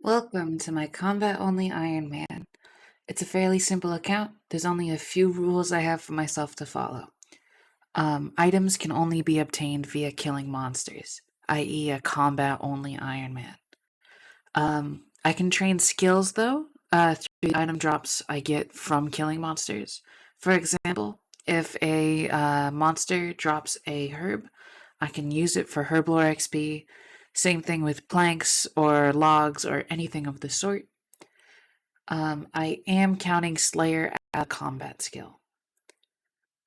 Welcome to my combat-only Ironman. It's a fairly simple account. There's only a few rules I have for myself to follow. Items can only be obtained via killing monsters, i.e. a combat-only Ironman. I can train skills, though, through the item drops I get from killing monsters. For example, if a monster drops a herb, I can use it for herb lore XP. Same thing with planks or logs or anything of the sort. I am counting Slayer as a combat skill.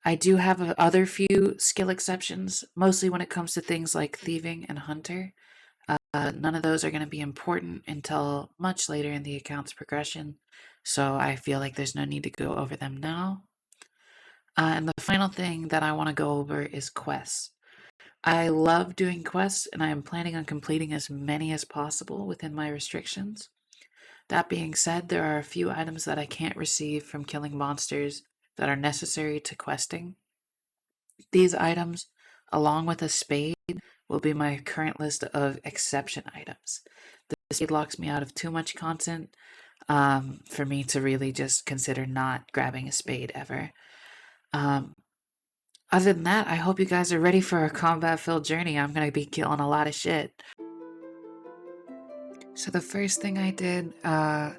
I do have other few skill exceptions, mostly when it comes to things like thieving and hunter. None of those are going to be important until much later in the account's progression, so I feel like there's no need to go over them now. And the final thing that I want to go over is quests. I love doing quests, and I am planning on completing as many as possible within my restrictions. That being said, there are a few items that I can't receive from killing monsters that are necessary to questing. These items, along with a spade, will be my current list of exception items. The spade locks me out of too much content for me to really just consider not grabbing a spade ever. Other than that, I hope you guys are ready for a combat-filled journey. I'm going to be killing a lot of shit. So the first thing I did, right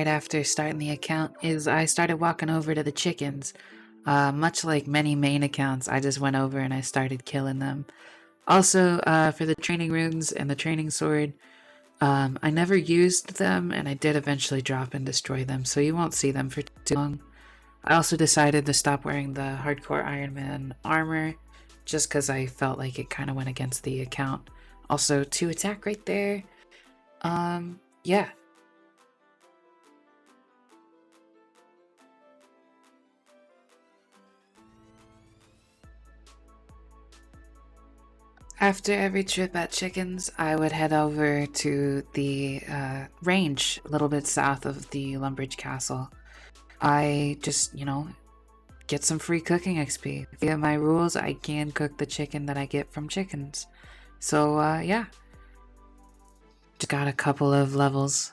after starting the account is I started walking over to the chickens. Much like many main accounts, I just went over and I started killing them. Also, for the training runes and the training sword, I never used them, and I did eventually drop and destroy them, so you won't see them for too long. I also decided to stop wearing the hardcore Ironman armor, just because I felt like it kind of went against the account. Also, 2 attack right there. Yeah. After every trip at Chickens, I would head over to the range a little bit south of the Lumbridge Castle. I just, get some free cooking XP. Via my rules, I can cook the chicken that I get from chickens. So, yeah. Just got a couple of levels.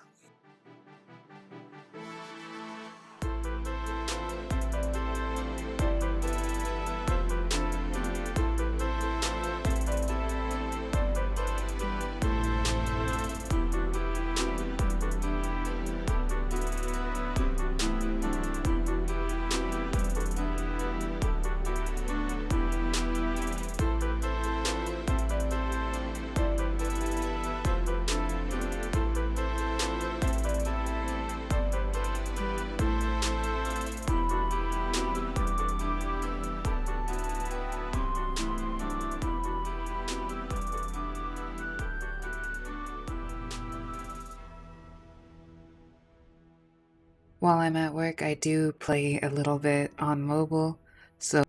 While I'm at work, I do play a little bit on mobile, so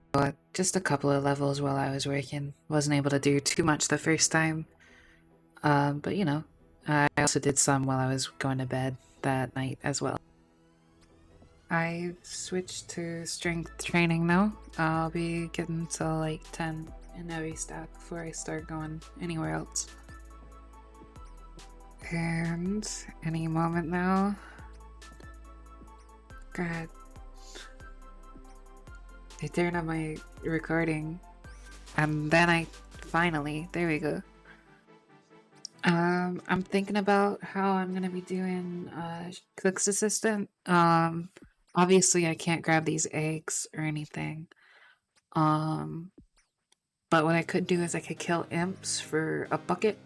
just a couple of levels while I was working. Wasn't able to do too much the first time, but I also did some while I was going to bed that night as well. I switched to strength training now. I'll be getting to like 10 in every stack before I start going anywhere else. And any moment now. God. They turned on my recording. And then I finally, there we go. I'm thinking about how I'm gonna be doing Cook's Assistant. Obviously I can't grab these eggs or anything. But what I could do is I could kill imps for a bucket,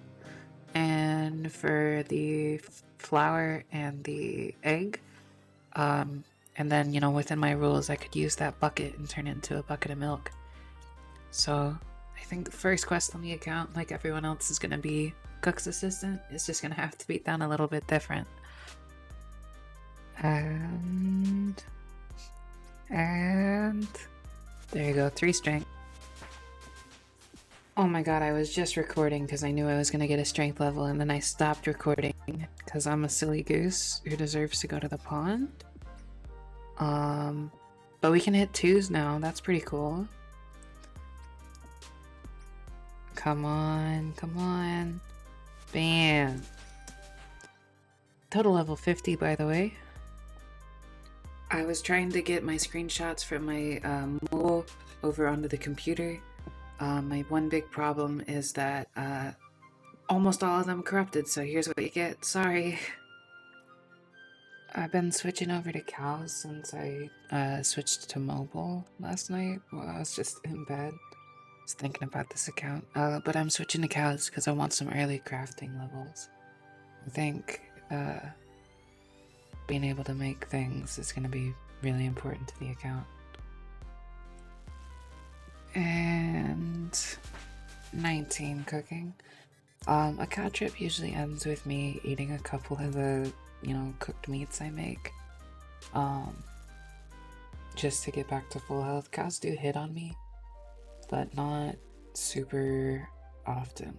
and for the flour and the egg. And then, within my rules, I could use that bucket and turn it into a bucket of milk. So, I think the first quest on the account, like everyone else, is going to be Cook's Assistant. It's just going to have to be done a little bit different. And there you go, 3 strength. Oh my god, I was just recording because I knew I was going to get a strength level, and then I stopped recording because I'm a silly goose who deserves to go to the pond. But we can hit 2s now. That's pretty cool. Come on, come on. Bam. Total level 50, by the way. I was trying to get my screenshots from my mobile over onto the computer. My one big problem is that almost all of them corrupted, so here's what you get. Sorry. I've been switching over to cows since I switched to mobile last night while I was just in bed. I was thinking about this account. But I'm switching to cows because I want some early crafting levels. I think being able to make things is going to be really important to the account. And 19 cooking. A cow trip usually ends with me eating a couple of the, cooked meats I make. Just to get back to full health. Cows do hit on me, but not super often.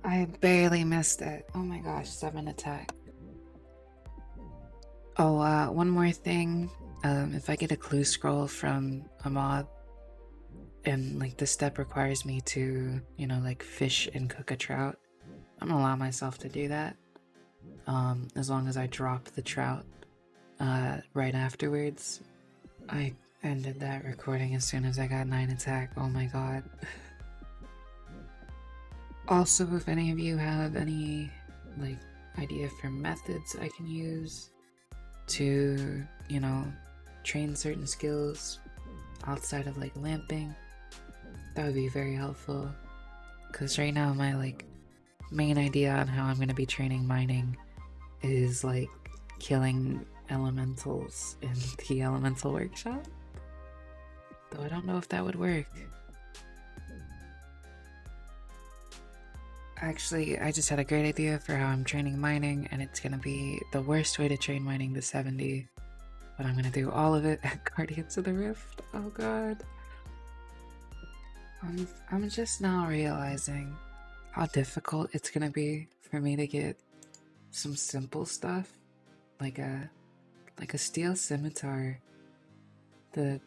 I barely missed it. Oh my gosh, 7 attack. Oh, one more thing. If I get a clue scroll from a mob, and like the step requires me to, fish and cook a trout, I'm gonna allow myself to do that. As long as I drop the trout right afterwards. I ended that recording as soon as I got 9 attack. Oh my god. Also, if any of you have any idea for methods I can use to, train certain skills outside of lamping, that would be very helpful. Because right now my main idea on how I'm going to be training mining is killing elementals in the elemental workshop. Though I don't know if that would work. Actually, I just had a great idea for how I'm training mining, and it's gonna be the worst way to train mining to 70. But I'm gonna do all of it at Guardians of the Rift. Oh god. I'm just now realizing how difficult it's gonna be for me to get some simple stuff. Like a steel scimitar. I'd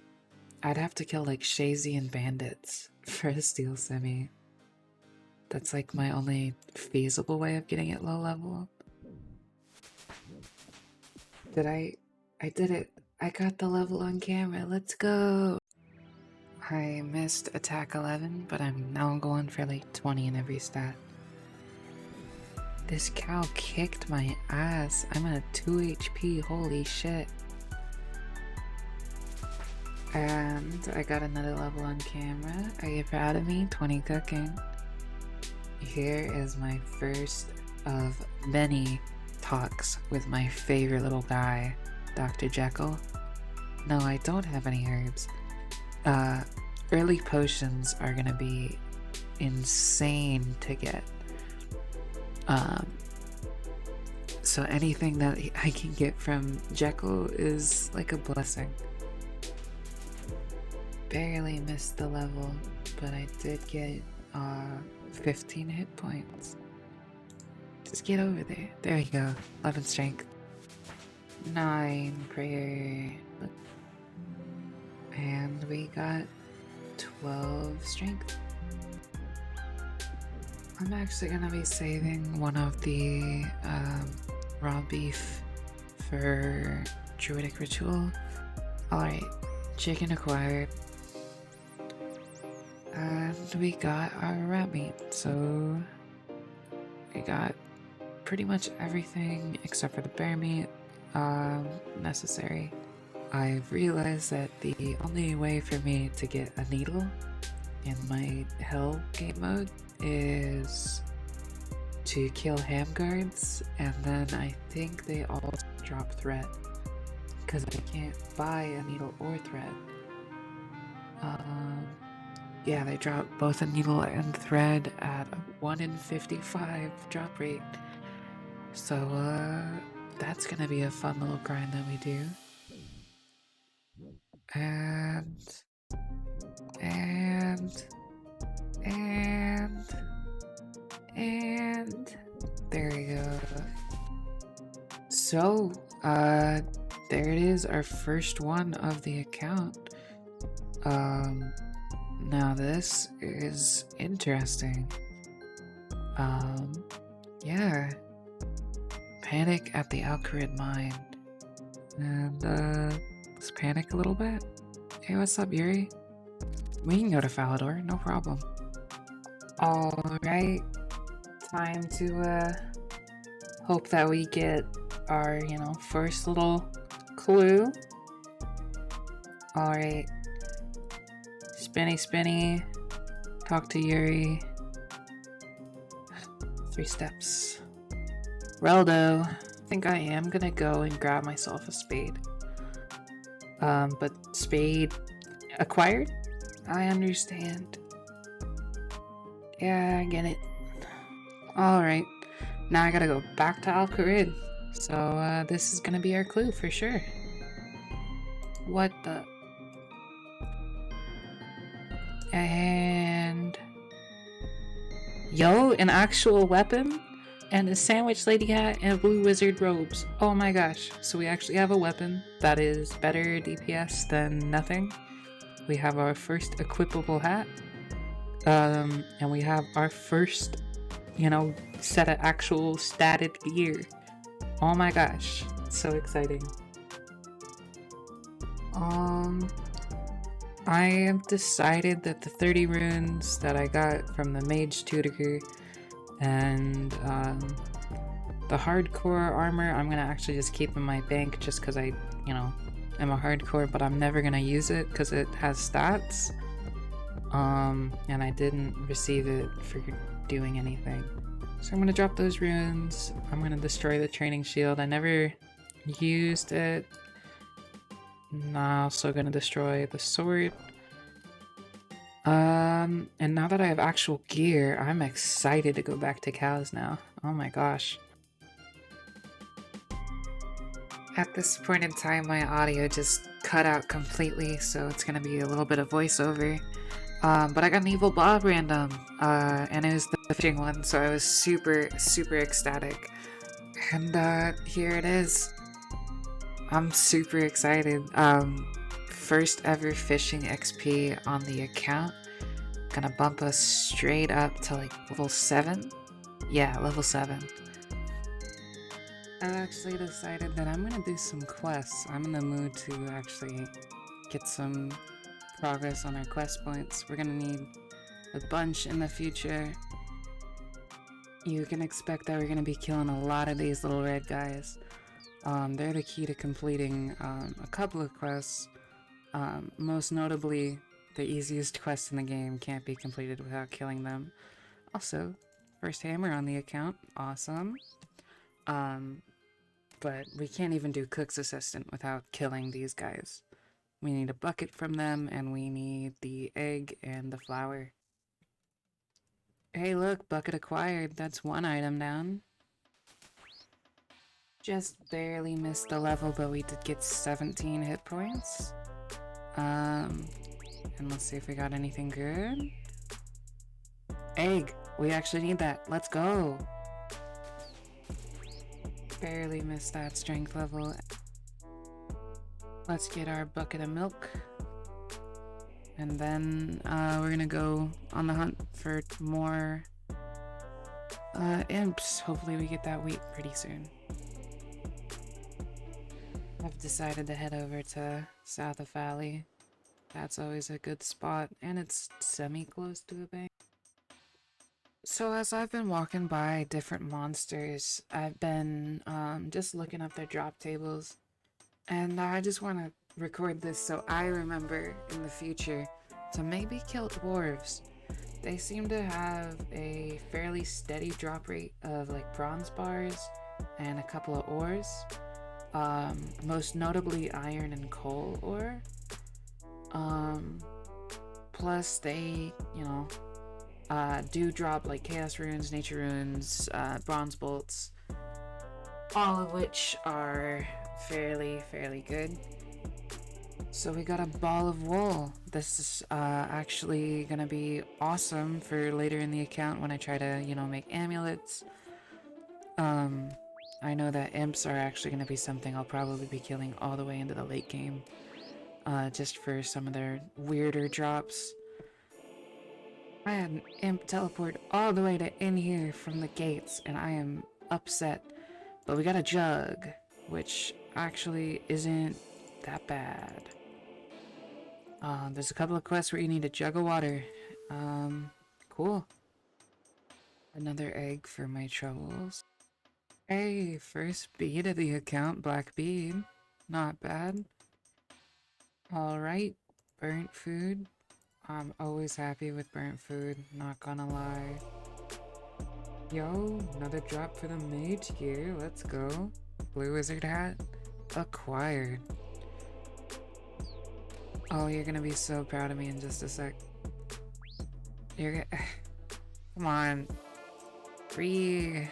have to kill Shazy and bandits for a steel semi. That's my only feasible way of getting it low level. I did it. I got the level on camera. Let's go. I missed attack 11, but I'm now going for 20 in every stat. This cow kicked my ass. I'm at 2 HP. Holy shit. And I got another level on camera. Are you proud of me? 20 cooking. Here is my first of many talks with my favorite little guy, Dr. Jekyll. No, I don't have any herbs. Early potions are gonna be insane to get. So anything that I can get from Jekyll is like a blessing. Barely missed the level, but I did get 15 hit points. Just get over there. There we go. 11 strength. 9 prayer. And we got 12 strength. I'm actually gonna be saving one of the raw beef for druidic ritual. Alright, chicken acquired. And we got our rat meat, so we got pretty much everything except for the bear meat necessary. I've realized that the only way for me to get a needle in my hell game mode is to kill ham guards, and then I think they also drop thread, because I can't buy a needle or thread. Yeah, they drop both a needle and thread at a 1 in 55 drop rate. So, that's gonna be a fun little grind that we do. And there we go. So, there it is, our first one of the account. Now this is interesting. Yeah, Panic at the Alcarid mine. And, let's panic a little bit. Hey, what's up, Yuri? We can go to Falador, no problem. Alright. Time to, hope that we get our, first little clue. Alright. Spinny. Talk to Yuri. 3 steps. Reldo. I think I am gonna go and grab myself a spade. But spade acquired? I understand. Yeah, I get it. Alright. Now I gotta go back to Alcarid. So, this is gonna be our clue for sure. What the... And... Yo, an actual weapon? And a sandwich lady hat and blue wizard robes. Oh my gosh. So we actually have a weapon that is better DPS than nothing. We have our first equipable hat. And we have our first, set of actual statted gear. Oh my gosh. So exciting. I have decided that the 30 runes that I got from the mage tutor and the hardcore armor I'm gonna actually just keep in my bank just because I, am a hardcore, but I'm never gonna use it because it has stats. And I didn't receive it for doing anything. So I'm gonna drop those runes. I'm gonna destroy the training shield. I never used it. I'm also gonna destroy the sword. And now that I have actual gear, I'm excited to go back to cows now. Oh my gosh. At this point in time, my audio just cut out completely, so it's gonna be a little bit of voiceover. But I got an evil Bob random, and it was the fishing one, so I was super ecstatic. And here it is. I'm super excited. First ever fishing XP on the account. Gonna bump us straight up to like level 7. Yeah, level 7. I actually decided that I'm gonna do some quests. I'm in the mood to actually get some progress on our quest points. We're gonna need a bunch in the future. You can expect that we're gonna be killing a lot of these little red guys. They're the key to completing a couple of quests. Most notably, the easiest quest in the game can't be completed without killing them. Also, first hammer on the account, awesome. But we can't even do Cook's Assistant without killing these guys. We need a bucket from them, and we need the egg and the flour. Hey look, bucket acquired. That's one item down. Just barely missed the level, but we did get 17 hit points. And let's see if we got anything good. Egg! We actually need that. Let's go! Barely missed that strength level. Let's get our bucket of milk. And then we're gonna go on the hunt for more imps. Hopefully we get that wheat pretty soon. I've decided to head over to South of Valley. That's always a good spot, and it's semi-close to a bank. So as I've been walking by different monsters, I've been just looking up their drop tables. And I just want to record this so I remember in the future to maybe kill dwarves. They seem to have a fairly steady drop rate of like bronze bars and a couple of ores. Most notably iron and coal ore. Plus they, do drop like chaos runes, nature runes, bronze bolts, all of which are fairly good. So we got a ball of wool. This is actually gonna be awesome for later in the account when I try to, make amulets. I know that imps are actually gonna be something I'll probably be killing all the way into the late game. Just for some of their weirder drops. I had an imp teleport all the way to in here from the gates, and I am upset But we got a jug, which actually isn't that bad. There's a couple of quests where you need a jug of water. Cool. Another egg for my troubles. Hey, first bead of the account, black bead. Not bad. Alright, burnt food. I'm always happy with burnt food, not gonna lie. Yo, another drop for the mage gear, let's go. Blue wizard hat, acquired. Oh, you're gonna be so proud of me in just a sec. You're gonna... Come on. Free.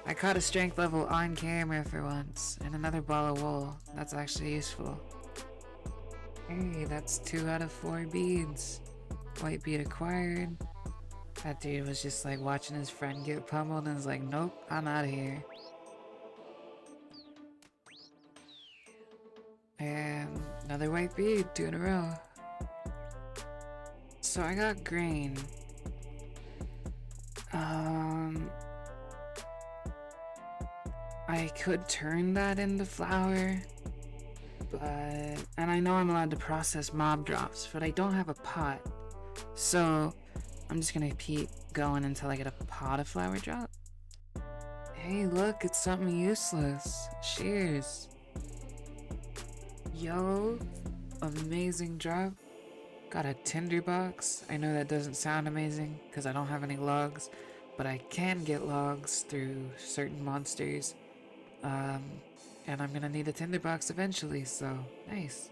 I caught a strength level on camera for once, and another ball of wool. That's actually useful. Hey, that's 2 out of 4 beads. White bead acquired. That dude was just like watching his friend get pummeled and was like, nope, I'm out of here. And another white bead, 2 in a row. So I got grain. I could turn that into flour, but... And I know I'm allowed to process mob drops, but I don't have a pot. So I'm just gonna keep going until I get a pot of flour drop. Hey, look, it's something useless. Cheers. Yo, amazing drop. Got a tinderbox. I know that doesn't sound amazing because I don't have any logs, but I can get logs through certain monsters. And I'm gonna need a tinderbox eventually, so nice.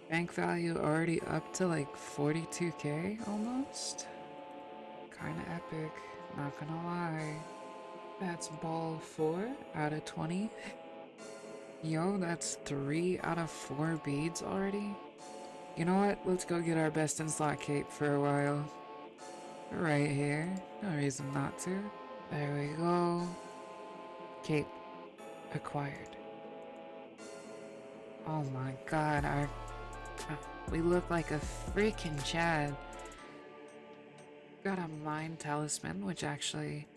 Bank value already up to like 42k almost. Kinda epic, not gonna lie. That's ball 4 out of 20. Yo, that's 3 out of 4 beads already. You know what? Let's go get our best in slot cape for a while. Right here. No reason not to. There we go. Cape acquired. Oh my god, we look like a freaking Chad. Got a mind talisman, which actually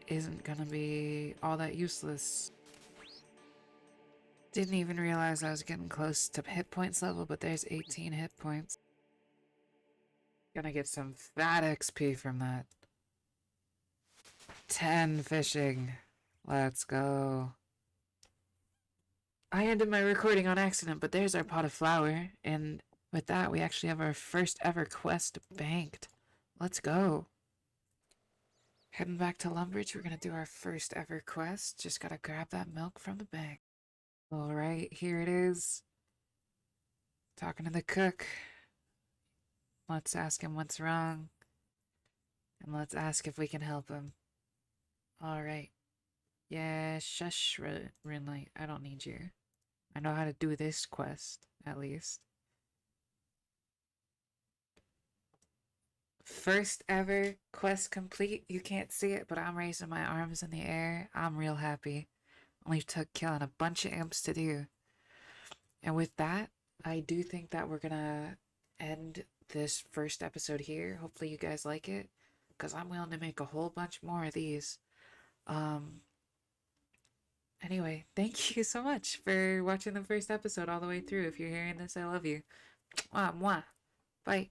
isn't gonna be all that useless. Didn't even realize I was getting close to hit points level, but there's 18 hit points. Gonna get some fat XP from that. 10 fishing. Let's go. I ended my recording on accident, but there's our pot of flour, and with that, we actually have our first ever quest banked. Let's go. Heading back to Lumbridge, we're gonna do our first ever quest. Just gotta grab that milk from the bank. Alright, here it is. Talking to the cook. Let's ask him what's wrong. And let's ask if we can help him. Alright. Yeah, shush, Runelight. I don't need you. I know how to do this quest, at least. First ever quest complete. You can't see it, but I'm raising my arms in the air. I'm real happy. Only took killing a bunch of imps to do. And with that, I do think that we're gonna end this first episode here. Hopefully you guys like it, because I'm willing to make a whole bunch more of these. Anyway, thank you so much for watching the first episode all the way through. If you're hearing this, I love you. Mwah, mwah. Bye.